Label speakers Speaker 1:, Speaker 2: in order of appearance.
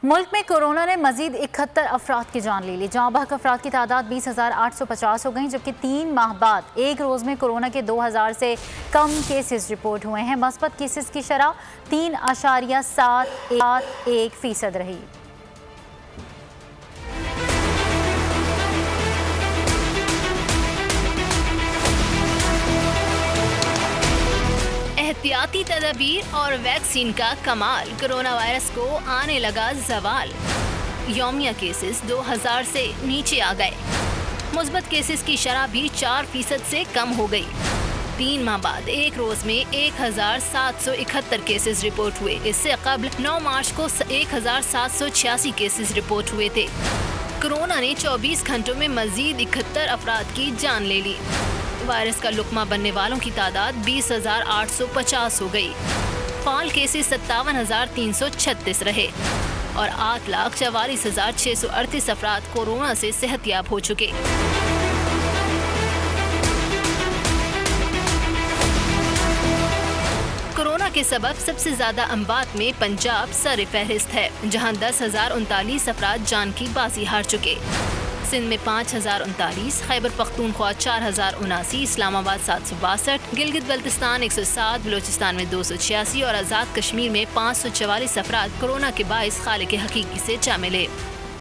Speaker 1: मुल्क में कोरोना ने मजीद 71 अफराद की जान ले ली। जहाँ बहक अफराद की तादाद 20,850 हो गई, जबकि 3 माह बाद एक रोज़ में कोरोना के 2000 से कम केसेस रिपोर्ट हुए हैं। मस्बत केसेस की शरह 3.71% रही।
Speaker 2: एहतियाती तदबीर और वैक्सीन का कमाल, कोरोना वायरस को आने लगा जवाल। यौमिया केसेस 2000 से नीचे आ गए। मुस्बत केसेस की शरह भी 4% से कम हो गई। 3 माह बाद एक रोज में 1771 केसेस रिपोर्ट हुए। इससे कबल 9 मार्च को 1786 केसेस रिपोर्ट हुए थे। कोरोना ने 24 घंटों में मजीद 71 अफराद की जान ले ली। वायरस का लुकमा बनने वालों की तादाद 20,850 हो गई। फाल केसेस 57,336 रहे और 8,44,638 अफराद कोरोना से सेहतयाब हो चुके। कोरोना के सबब सबसे ज्यादा अमवात में पंजाब सर फहरिस्त है, जहां 10,039 अफराद जान की बाजी हार चुके। सिंध में 5,039, खैबर पख्तूनख्वा 4,079, इस्लामाबाद 762, गिलगित बल्तिस्तान 107, बलोचिस्तान में 286 और आज़ाद कश्मीर में 544 अफराद कोरोना के बाइस खालिक हकीकी से जा मिले।